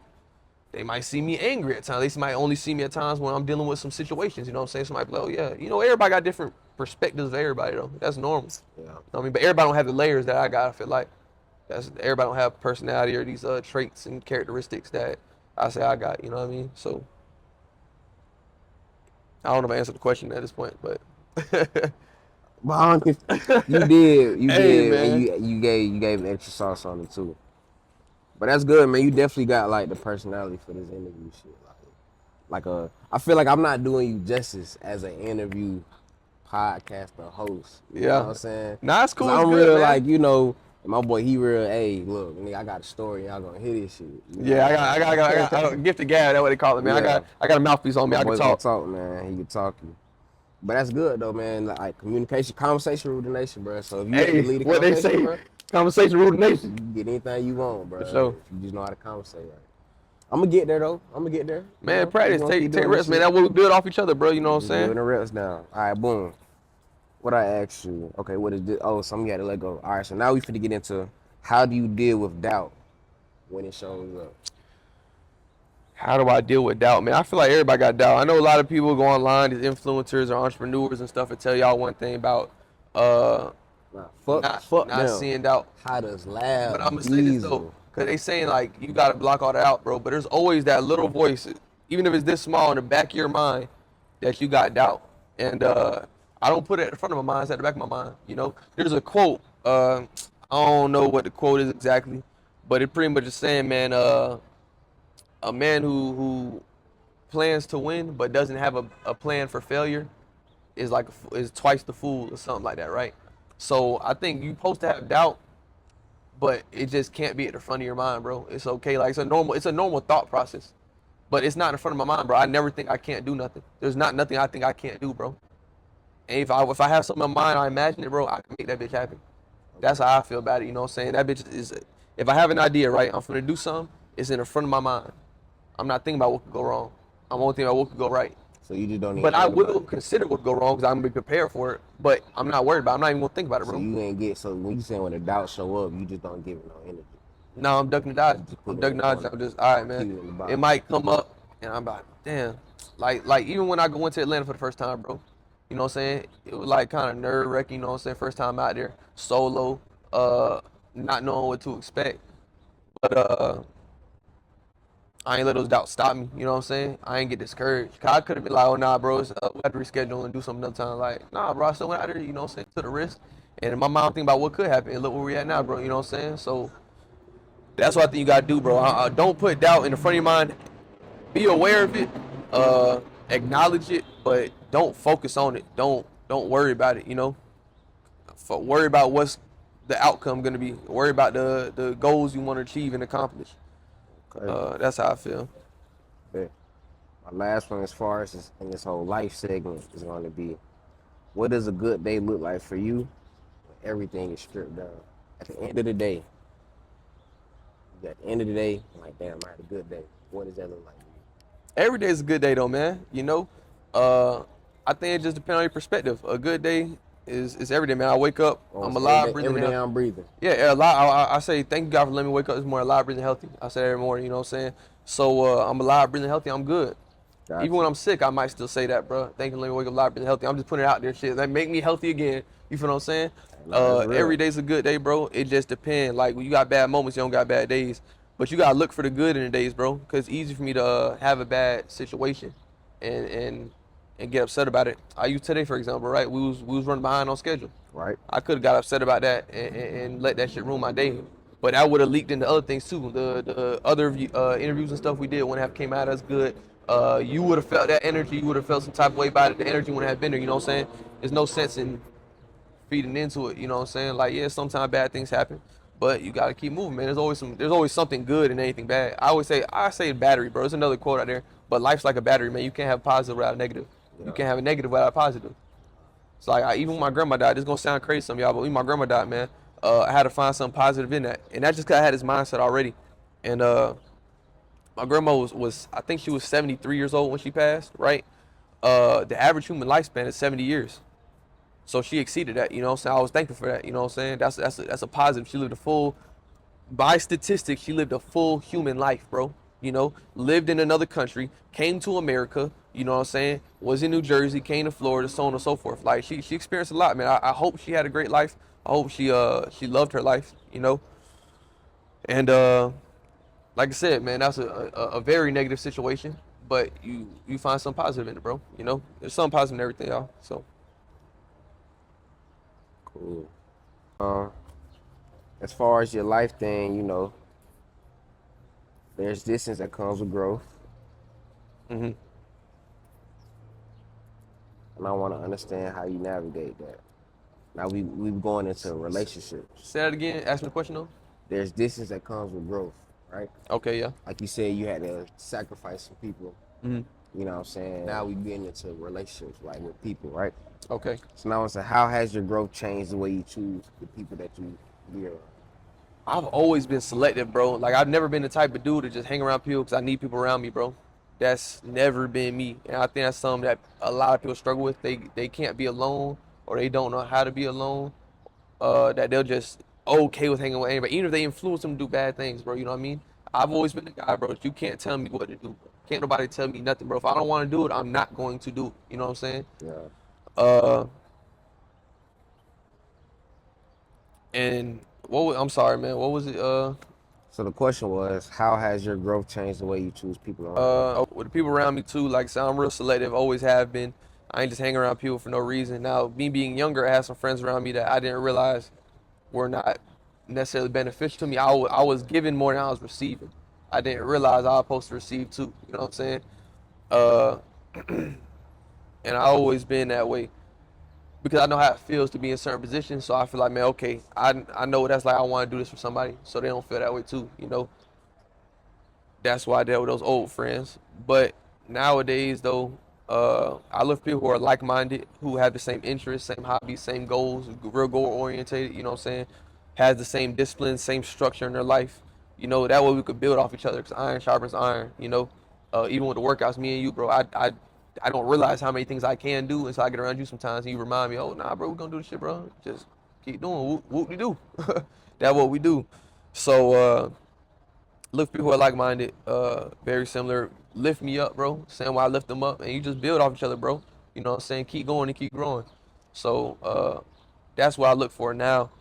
they might see me angry at times. They might only see me at times when I'm dealing with some situations. You know what I'm saying? Somebody be like, oh yeah, you know, everybody got different perspectives of everybody though. That's normal. Yeah. You know what I mean, but everybody don't have the layers that I got. I feel like everybody don't have personality or these traits and characteristics that I say I got. You know what I mean? So I don't know if I answered the question at this point, but But honest, you hey did, and man, you gave extra sauce on it too. But that's good, man. You definitely got like the personality for this interview shit. I feel like I'm not doing you justice as an interview podcaster host. You know what yeah, I'm saying? nah, it's Cause cool, it's I'm good, real man. like, you know, and my boy, he real, hey, look, nigga, I got a story, y'all gonna hear this shit. You know Yeah, what I'm I saying? got gift of gab. That's what they call it, man. Yeah. I got a mouthpiece on me. My I can boy gonna talk. talk, man. He can talk you. But that's good though, man. Like communication, conversation rule the nation, bro. So if you at the Hey, lead of what they conversation, say, bro, conversation rule the you nation. can get anything you want, bro. For sure. If you just know how to conversate right. I'm gonna get there though. I'm gonna get there. You Man, know, we practice, gonna keep take doing this risks, man. shit. That's what we build off each other, bro. You know what I'm Just saying? building the reps down. All right, boom. What I asked you? Okay, what is this? Oh, something you had to let go. All right, so now we finna get into how do you deal with doubt when it shows up. How do I deal with doubt, man? I feel like everybody got doubt. I know a lot of people go online, these influencers or entrepreneurs and stuff, and tell y'all one thing about uh Nah, fuck not them. seeing doubt. How does But I'm gonna say this though, Labdiezel? cause they saying like you gotta block all that out, bro. But there's always that little voice, even if it's this small in the back of your mind, that you got doubt. And I don't put it in front of my mind; it's at the back of my mind. You know, there's a quote. I don't know what the quote is exactly, but it pretty much is saying, man, a man who plans to win but doesn't have a plan for failure is like is twice the fool or something like that, right? So I think you supposed to have doubt, but it just can't be at the front of your mind, bro. It's okay. Like it's a normal thought process. But it's not in front of my mind, bro. I never think I can't do nothing. There's not nothing I think I can't do, bro. And if I have something in mind, I imagine it, bro, I can make that bitch happen. That's how I feel about it, you know what I'm saying? That bitch is if I have an idea, right, I'm gonna do something, it's in the front of my mind. I'm not thinking about what could go wrong. I'm only thinking about what could go right. So you just don't even But I think about will it. consider what could go wrong because I'm gonna be prepared for it. But I'm not worried about it. I'm not even gonna think about it, So bro. you ain't get. So when you saying when the doubts show up, you just don't give it no energy. No, I'm ducking the dodge. Just put I'm it in ducking the the dodge. corner. I'm just all right, Keep man. it in the It box. might come up. And I'm like, damn. Like even when I went to Atlanta for the first time, bro, you know what I'm saying? It was like kind of nerve wracking, you know what I'm saying? First time out there, solo, uh, not knowing what to expect. But I ain't let those doubts stop me, you know what I'm saying? I ain't get discouraged. 'Cause I could have been like, oh nah, bro, we have to reschedule and do something another time. Like, nah, bro, I still went out there, you know what I'm saying, to the risk. And in my mind, I'm thinking about what could happen. And look where we at now, bro, you know what I'm saying? So that's what I think you gotta do, bro. Don't put doubt in the front of your mind. Be aware of it, acknowledge it, but don't focus on it. Don't worry about it. You know, worry about what's the outcome gonna be. Worry about the goals you want to achieve and accomplish. Okay. That's how I feel. Bet. My last one, as far as in this whole life segment, is going to be, what does a good day look like for you when everything is stripped down? At the end of the day, I'm like, damn, I had a good day. What does that look like to you? Every day is a good day though, man. You know, I think it just depends on your perspective. A good day is every day, man. I wake up, Oh, I'm it's every alive, day, breathing every day healthy. I'm breathing. Yeah, a lot. I say thank you God for letting me wake up this morning alive, breathing healthy. I say that every morning, you know what I'm saying? So I'm alive, breathing healthy. I'm good. Even Got when you. I'm sick, I might still say that, bro. Thank you for letting me wake up alive, breathing healthy. I'm just putting it out there, shit. That make me healthy again. You feel what I'm saying? Nah, that's real. Every day's a good day, bro. It just depends. Like when you got bad moments, you don't got bad days. But you gotta look for the good in the days, bro. Cause it's easy for me to have a bad situation, and and and get upset about it. I used today, for example, right? We was running behind on schedule. Right? I could have got upset about that and let that shit ruin my day. But that would have leaked into other things too. The other interviews and stuff we did wouldn't have came out as good. You would have felt that energy. You would have felt some type of way about it. The energy wouldn't have been there. You know what I'm saying? There's no sense in feeding into it. You know what I'm saying? Like yeah, sometimes bad things happen, but you gotta keep moving, man. There's always something good in anything bad. I say battery, bro. There's another quote out there. But life's like a battery, man. You can't have positive without a negative. You Yeah. can't have a negative without a positive. It's like even when my grandma died, this is gonna sound crazy to some of y'all, but when my grandma died, man, I had to find something positive in that, and that's just 'cause I had this mindset already. And my grandma was I think she was 73 years old when she passed, right? The average human lifespan is 70 years, so she exceeded that. You know, so I was thankful for that. You know what I'm saying? That's a positive. She lived a full, by statistics, she lived a full human life, bro. You know, lived in another country, came to America, you know what I'm saying? Was in New Jersey, came to Florida, so on and so forth. Like she experienced a lot, man. I hope she had a great life. I hope she loved her life, you know. And like I said, man, that's a very negative situation, but you find something positive in it, bro. You know, there's something positive in everything, y'all. So Cool. As far as your life thing, there's distance that comes with growth, hmm and I want to understand how you navigate that. Now we've going into relationships. say that again. Ask me the question though. There's distance that comes with growth, right? Okay, yeah. Like you said, you had to sacrifice some people. hmm You know what I'm saying? Now we getting into relationships, like with people, right? Okay. So now I say, how has your growth changed the way you choose the people that you be around? I've always been selective, bro. Like I've never been the type of dude to just hang around people because I need people around me, bro. That's never been me, and I think that's something that a lot of people struggle with. They can't be alone, or they don't know how to be alone. That they'll just okay with hanging with anybody, even if they influence them to do bad things, bro. You know what I mean? I've always been the guy, bro. You can't tell me what to do. Can't nobody tell me nothing, bro. If I don't want to do it, I'm not going to do it. You know what I'm saying? Yeah. Uh, and I'm sorry, man. What was it? So the question was, how has your growth changed the way you choose people around you? With the people around me too, like I said, I'm real selective, always have been. I ain't just hanging around people for no reason. Now, me being younger, I had some friends around me that I didn't realize were not necessarily beneficial to me. I was giving more than I was receiving. I didn't realize I was supposed to receive too. You know what I'm saying? Uh, and I always been that way because I know how it feels to be in certain positions. So I feel like, man, okay, I know what that's like. I want to do this for somebody, so they don't feel that way too. You know, that's why I dealt with those old friends. But nowadays, though, I look for people who are like-minded, who have the same interests, same hobbies, same goals, real goal-oriented. You know what I'm saying? Has the same discipline, same structure in their life. You know, that way we could build off each other. Cause iron sharpens iron. You know, even with the workouts, me and you, bro, I don't realize how many things I can do until I get around you sometimes, and you remind me, oh, nah, bro, we're gonna do this shit, bro. Just keep doing whoop de do. That's what we do. So look for people who are like-minded, very similar lift me up, bro. Same way I lift them up, and you just build off each other, bro. You know what I'm saying? Keep going and keep growing. So that's what I look for now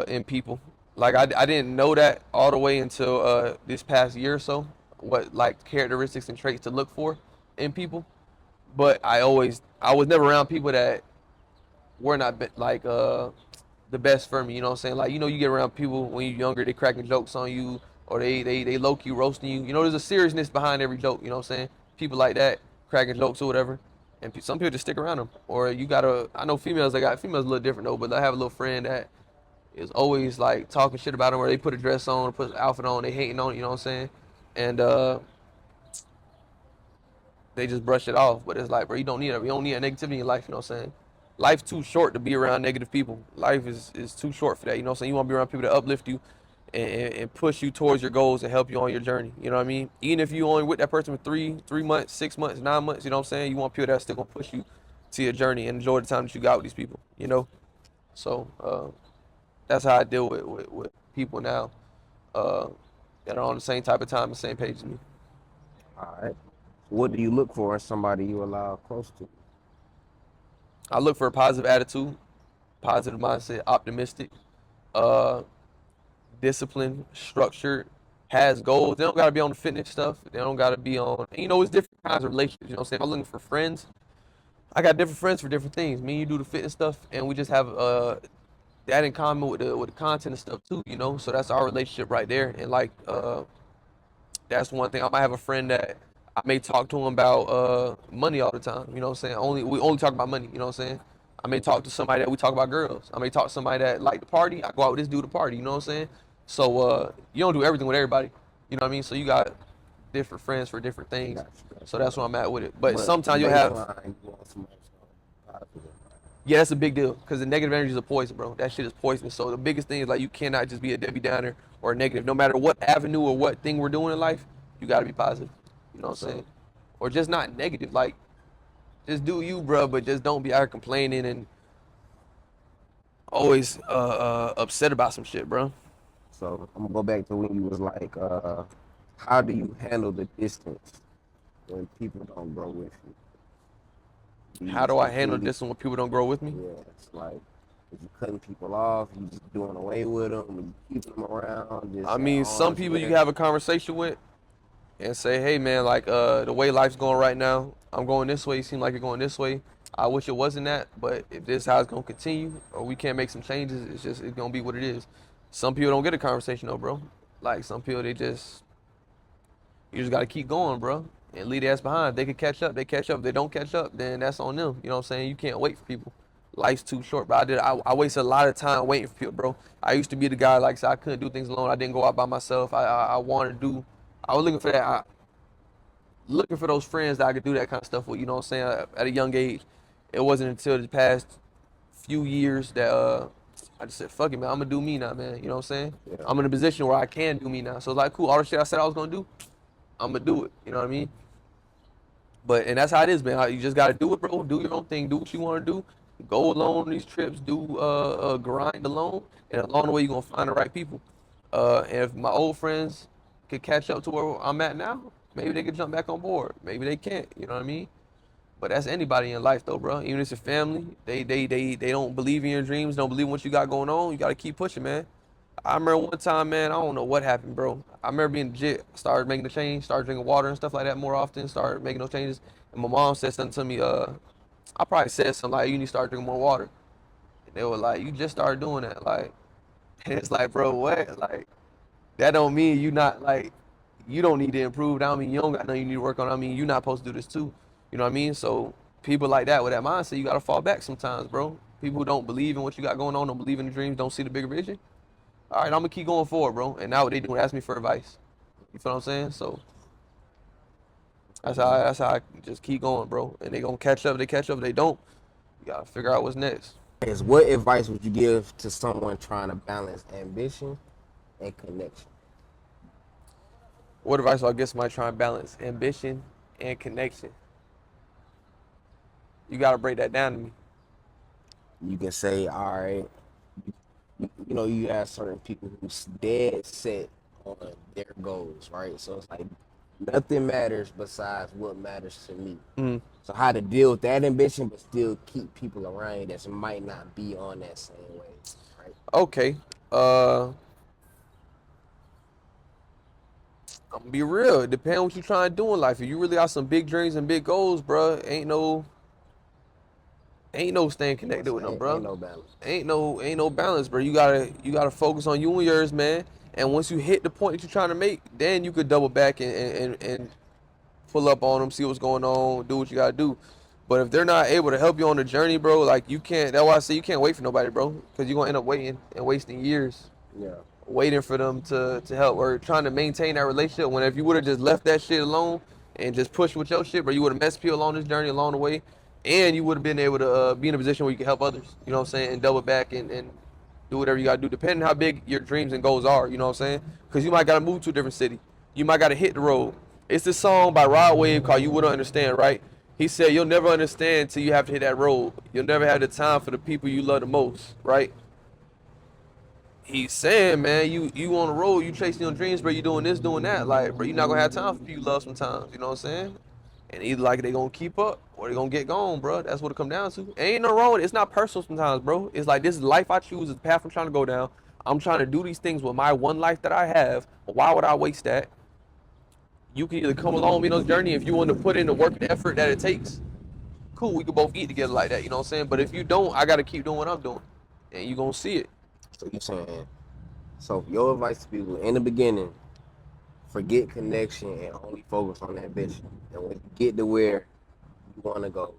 in people. Like I didn't know that all the way until this past year or so. What like characteristics and traits to look for in people. But I was never around people that were not like the best for me. You know what I'm saying? Like you get around people when you're younger, they cracking jokes on you or they low key roasting you. You know, there's a seriousness behind every joke. You know what I'm saying? People like that cracking jokes or whatever. And some people just stick around them. Or you gotta. I know females. Females a little different though. But I have a little friend that is always like talking shit about them, or they put a dress on, put an outfit on, they hating on it. You know what I'm saying? And they just brush it off. But it's like, bro, you don't need it. You don't need a negativity in your life. You know what I'm saying? Life's too short to be around negative people. Life is too short for that. You know what I'm saying? You want to be around people that uplift you and push you towards your goals and help you on your journey. You know what I mean? Even if you only with that person for three months, 6 months, 9 months, you know what I'm saying? You want people that's still gonna push you to your journey and enjoy the time that you got with these people. You know? So that's how I deal with people now uh, that are on the same type of time, the same page as me. All right. What do you look for in somebody you allow close to? I look for a positive attitude, positive mindset, optimistic, uh, disciplined, structured, has goals. They don't gotta be on the fitness stuff. They don't gotta be on. It's different kinds of relationships. You know what I'm saying? If I'm looking for friends, I got different friends for different things. Me and you do the fitness stuff, and we just have that in common with the content and stuff too. So that's our relationship right there. And like that's one thing. I might have a friend that I may talk to him about money all the time. You know what I'm saying? We only talk about money. You know what I'm saying? I may talk to somebody that we talk about girls. I may talk to somebody that like the party. I go out with this dude to party. You know what I'm saying? So you don't do everything with everybody. You know what I mean? So you got different friends for different things. So that's where I'm at with it. But But sometimes you'll have baseline, you want somebody positive. yeah, that's a big deal because the negative energy is a poison, bro. That shit is poisonous. So the biggest thing is like you cannot just be a Debbie Downer or a negative. No matter what avenue or what thing we're doing in life, you got to be positive. You know what I'm saying? Or just not negative. Like just do you, bro, but just don't be out complaining and always upset about some shit, bro. So I'm gonna go back to when you was like, how do you handle the distance when people don't grow with you? Do you How do just I handle completely, this when people don't grow with me? yeah, it's like, if you cutting people off, you just doing away with them, and you keeping them around, just I at mean, some arm's people you can length. have a conversation with and say, hey man, like the way life's going right now, I'm going this way. You seem like you're going this way. I wish it wasn't that, but if this is how it's gonna continue, or we can't make some changes, it's gonna be what it is. Some people don't get a conversation though, bro. Like some people, you just gotta keep going, bro, and leave their ass behind. If they can catch up, they catch up. If they don't catch up, then that's on them. You know what I'm saying? You can't wait for people. Life's too short, bro. I wasted a lot of time waiting for people, bro. I used to be the guy like I said, I couldn't do things alone. I didn't go out by myself. I wanted to do. I was looking for that. Looking for those friends that I could do that kind of stuff with. You know what I'm saying? At a young age, it wasn't until the past few years that I just said, "Fuck it, man. I'm gonna do me now, man." You know what I'm saying? Yeah. I'm in a position where I can do me now. So it's like, cool. All the shit I said I was gonna do, I'm gonna do it. You know what I mean? But and that's how it is, man. You just gotta do it, bro. Do your own thing. Do what you want to do. Go alone on these trips. Do grind alone, and along the way you're gonna find the right people. And if my old friends could catch up to where I'm at now, maybe they could jump back on board. Maybe they can't. You know what I mean? But that's anybody in life, though, bro. Even if it's your family, they don't believe in your dreams, don't believe in what you got going on. You gotta keep pushing, man. I remember one time, man, I don't know what happened, bro. I remember being legit, started making the change, started drinking water and stuff like that more often, started making those changes. And my mom said something to me, I probably said something like, you need to start drinking more water. And they were like, you just started doing that. Like, and it's like, bro, what? Like, that don't mean you not, like, you don't need to improve. That don't mean you don't got nothing you need to work on. I mean, you not supposed to do this too. You know what I mean? So people like that with that mindset, you got to fall back sometimes, bro. People who don't believe in what you got going on, don't believe in the dreams, don't see the bigger vision. All right, I'm gonna keep going forward, bro. And now what they do is ask me for advice. You feel what I'm saying? So that's how I just keep going, bro. And they gonna catch up. They catch up. If they don't, you gotta figure out what's next. Is what advice would you give to someone trying to balance ambition and connection? What advice do I give somebody trying to balance ambition and connection? You gotta break that down to me. You can say, all right, you have certain people who's dead set on their goals, right? So it's like Nothing matters besides what matters to me. Mm. So how to deal with that ambition, but still keep people around you that might not be on that same way, right? Okay. I'm gonna be real. It depends what you trying to do in life. If you really got some big dreams and big goals, bro, ain't no staying You know what connected with I'm them, saying? Ain't bro. no balance. Ain't no balance, bro. You gotta focus on you and yours, man. And once you hit the point that you're trying to make, then you could double back and pull up on them, see what's going on, do what you gotta do. But if they're not able to help you on the journey, bro, like you can't. That's why I say you can't wait for nobody, bro, because you're gonna end up waiting and wasting years Yeah. waiting for them to help or trying to maintain that relationship. When if you would have just left that shit alone and just pushed with your shit, bro, you would have met people along this journey along the way, and you would have been able to be in a position where you can help others. You know what I'm saying? And double back and do whatever you gotta do, depending how big your dreams and goals are. You know what I'm saying? Because you might gotta move to a different city. You might gotta hit the road. It's this song by Rod Wave called "You Wouldn't Understand," right? He said, "You'll never understand till you have to hit that road. You'll never have the time for the people you love the most," right? He's saying, man, you on the road, you chasing your dreams, bro. You doing this, doing that, like, bro. You not gonna have time for people you love sometimes. You know what I'm saying? And either like they gonna keep up or they gonna get gone, bro. That's what it come down to. Ain't no wrong with it. It's not personal sometimes, bro. It's like this is the life I choose, is the path I'm trying to go down. I'm trying to do these things with my one life that I have. Why would I waste that? You can either come along with me on this journey if you want to put in the work and effort that it takes. Cool, we could both eat together like that. You know what I'm saying? But if you don't, I gotta keep doing what I'm doing, and you gonna see it. So you saying, so your advice to people in the beginning, forget connection and only focus on that ambition. And when you get to where you want to go,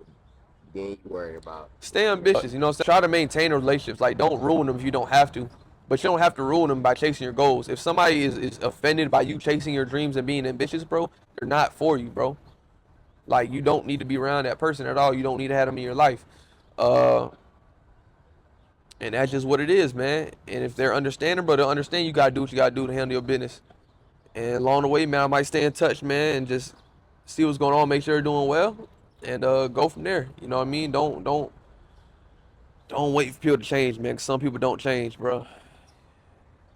then you worry about Stay ambitious, you know what I'm saying? Try to maintain relationships. Like, don't ruin them if you don't have to. But you don't have to ruin them by chasing your goals. If somebody is offended by you chasing your dreams and being ambitious, bro, they're not for you, bro. Like, you don't need to be around that person at all. You don't need to have them in your life. Uh, and that's just what it is, man. And if they're understanding, bro, they'll understand you got to do what you got to do to handle your business. And along the way, man, I might stay in touch, man, and just see what's going on, make sure they're doing well, and go from there. You know what I mean? Don't wait for people to change, man. 'Cause some people don't change, bro.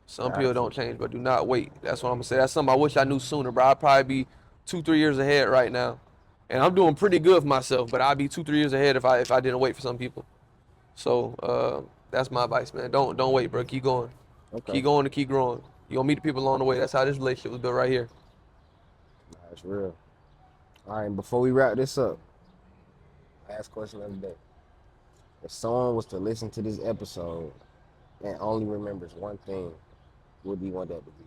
Some people got don't you. change, but do not wait. That's what I'm gonna say. That's something I wish I knew sooner, bro. I'd probably be 2, 3 years ahead right now, and I'm doing pretty good for myself. But I'd be 2, 3 years ahead if I didn't wait for some people. So that's my advice, man. Don't wait, bro. Okay. Keep going and keep growing. You gonna meet the people along the way. That's how this relationship was built right here. That's real. All right, and before we wrap this up, last question of the day. If someone was to listen to this episode and only remembers one thing, what do you want that to be?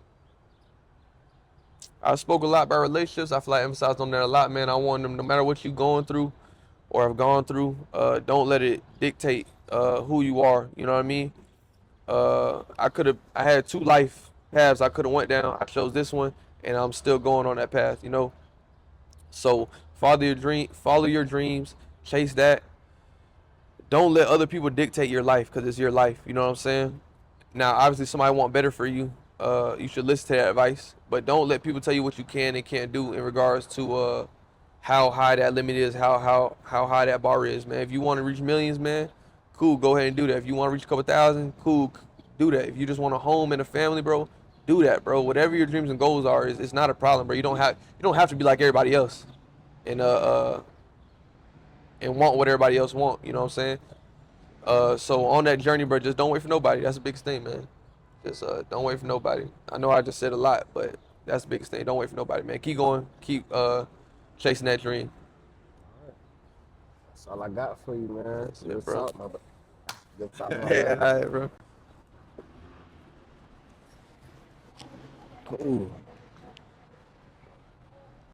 I spoke a lot about relationships. I feel like I emphasized on that a lot, man. I want them, no matter what you're going through or have gone through, don't let it dictate who you are. You know what I mean? I had two life paths I could have went down. I chose this one, and I'm still going on that path. You know, so follow your dreams, chase that. Don't let other people dictate your life because it's your life. You know what I'm saying? Now, obviously, somebody want better for you. You should listen to that advice, but don't let people tell you what you can and can't do in regards to how high that limit is, how high that bar is, man. If you want to reach millions, man, cool, go ahead and do that. If you want to reach a couple thousand, cool, do that. If you just want a home and a family, bro, do that, bro. Whatever your dreams and goals are, is it's not a problem, bro. You don't have to be like everybody else, and and want what everybody else want. You know what I'm saying? So on that journey, bro, just don't wait for nobody. That's the biggest thing, man. Just don't wait for nobody. I know I just said a lot, but that's the biggest thing. Don't wait for nobody, man. Keep going. Keep chasing that dream. All right. That's all I got for you, man. That's it, Good bro. talk, my brother. Good talk, my Yeah, brother. all right, bro. Cool.